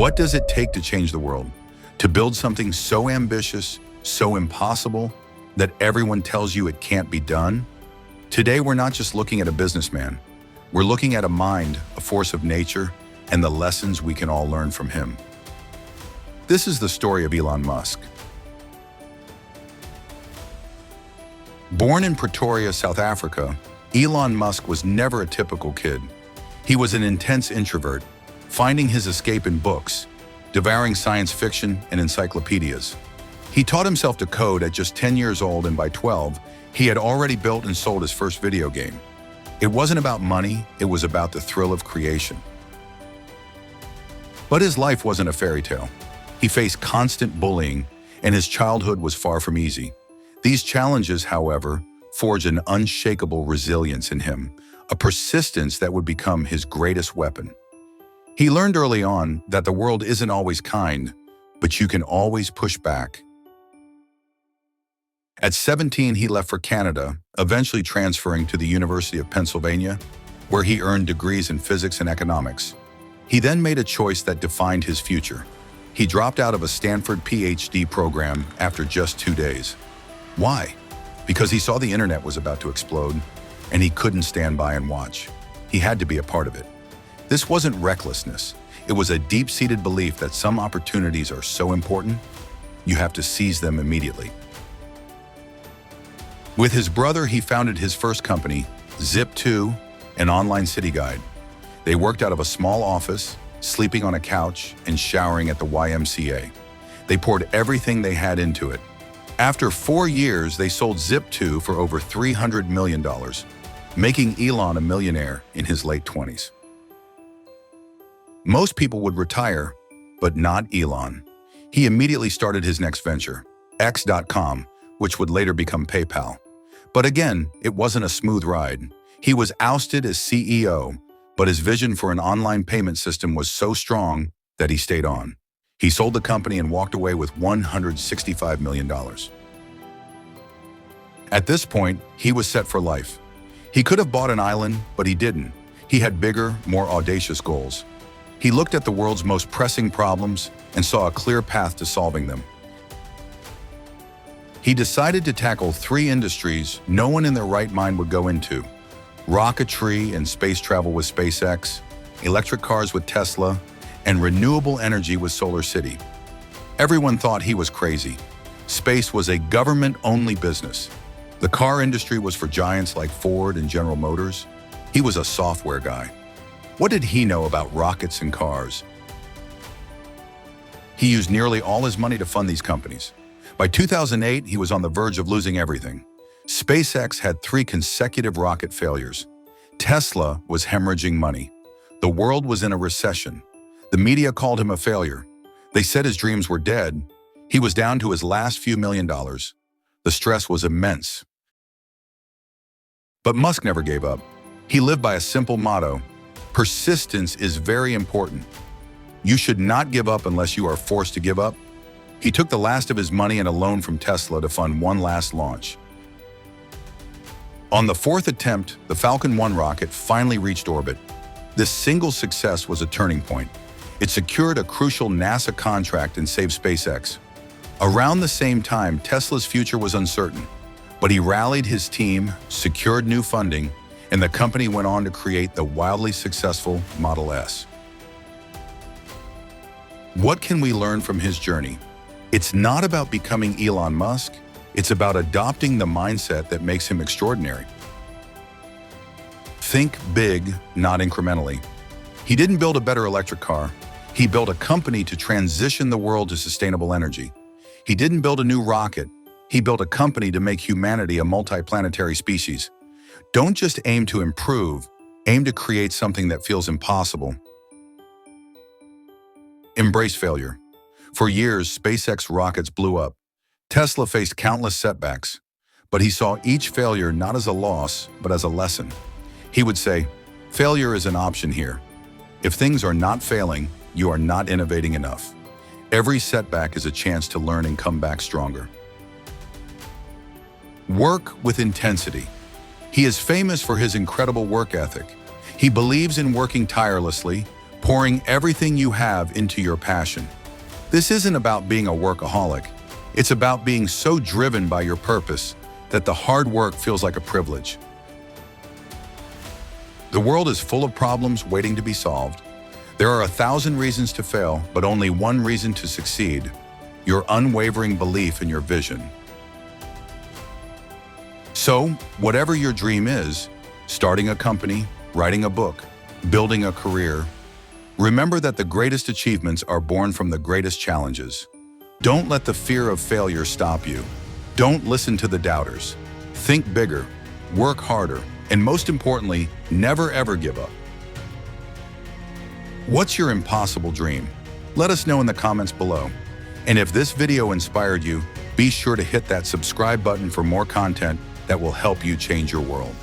What does it take to change the world? To build something so ambitious, so impossible, that everyone tells you it can't be done? Today, we're not just looking at a businessman. We're looking at a mind, a force of nature, and the lessons we can all learn from him. This is the story of Elon Musk. Born in Pretoria, South Africa, Elon Musk was never a typical kid. He was an intense introvert, finding his escape in books, devouring science fiction and encyclopedias. He taught himself to code at just 10 years old, and by 12, he had already built and sold his first video game. It wasn't about money, it was about the thrill of creation. But his life wasn't a fairy tale. He faced constant bullying, and his childhood was far from easy. These challenges, however, forged an unshakable resilience in him, a persistence that would become his greatest weapon. He learned early on that the world isn't always kind, but you can always push back. At 17, he left for Canada, eventually transferring to the University of Pennsylvania, where he earned degrees in physics and economics. He then made a choice that defined his future. He dropped out of a Stanford PhD program after just 2 days. Why? Because he saw the internet was about to explode, and he couldn't stand by and watch. He had to be a part of it. This wasn't recklessness. It was a deep-seated belief that some opportunities are so important, you have to seize them immediately. With his brother, he founded his first company, Zip2, an online city guide. They worked out of a small office, sleeping on a couch and showering at the YMCA. They poured everything they had into it. After 4 years, they sold Zip2 for over $300 million, making Elon a millionaire in his late 20s. Most people would retire, but not Elon. He immediately started his next venture, X.com, which would later become PayPal. But again, it wasn't a smooth ride. He was ousted as CEO, but his vision for an online payment system was so strong that he stayed on. He sold the company and walked away with $165 million. At this point, he was set for life. He could have bought an island, but he didn't. He had bigger, more audacious goals. He looked at the world's most pressing problems and saw a clear path to solving them. He decided to tackle 3 industries no one in their right mind would go into: rocketry and space travel with SpaceX, electric cars with Tesla, and renewable energy with SolarCity. Everyone thought he was crazy. Space was a government-only business. The car industry was for giants like Ford and General Motors. He was a software guy. What did he know about rockets and cars? He used nearly all his money to fund these companies. By 2008, he was on the verge of losing everything. SpaceX had 3 consecutive rocket failures. Tesla was hemorrhaging money. The world was in a recession. The media called him a failure. They said his dreams were dead. He was down to his last few $1,000,000. The stress was immense. But Musk never gave up. He lived by a simple motto: persistence is very important. You should not give up unless you are forced to give up. He took the last of his money and a loan from Tesla to fund one last launch. On the 4th attempt, the Falcon 1 rocket finally reached orbit. This single success was a turning point. It secured a crucial NASA contract and saved SpaceX. Around the same time, Tesla's future was uncertain, but he rallied his team, secured new funding, and the company went on to create the wildly successful Model S. What can we learn from his journey? It's not about becoming Elon Musk, it's about adopting the mindset that makes him extraordinary. Think big, not incrementally. He didn't build a better electric car. He built a company to transition the world to sustainable energy. He didn't build a new rocket. He built a company to make humanity a multiplanetary species. Don't just aim to improve, aim to create something that feels impossible. Embrace failure. For years, SpaceX rockets blew up. Tesla faced countless setbacks, but he saw each failure not as a loss, but as a lesson. He would say, failure is an option here. If things are not failing, you are not innovating enough. Every setback is a chance to learn and come back stronger. Work with intensity. He is famous for his incredible work ethic. He believes in working tirelessly, pouring everything you have into your passion. This isn't about being a workaholic. It's about being so driven by your purpose that the hard work feels like a privilege. The world is full of problems waiting to be solved. There are 1,000 reasons to fail, but only one reason to succeed: your unwavering belief in your vision. So, whatever your dream is, starting a company, writing a book, building a career, remember that the greatest achievements are born from the greatest challenges. Don't let the fear of failure stop you. Don't listen to the doubters. Think bigger, work harder, and most importantly, never ever give up. What's your impossible dream? Let us know in the comments below. And if this video inspired you, be sure to hit that subscribe button for more content that will help you change your world.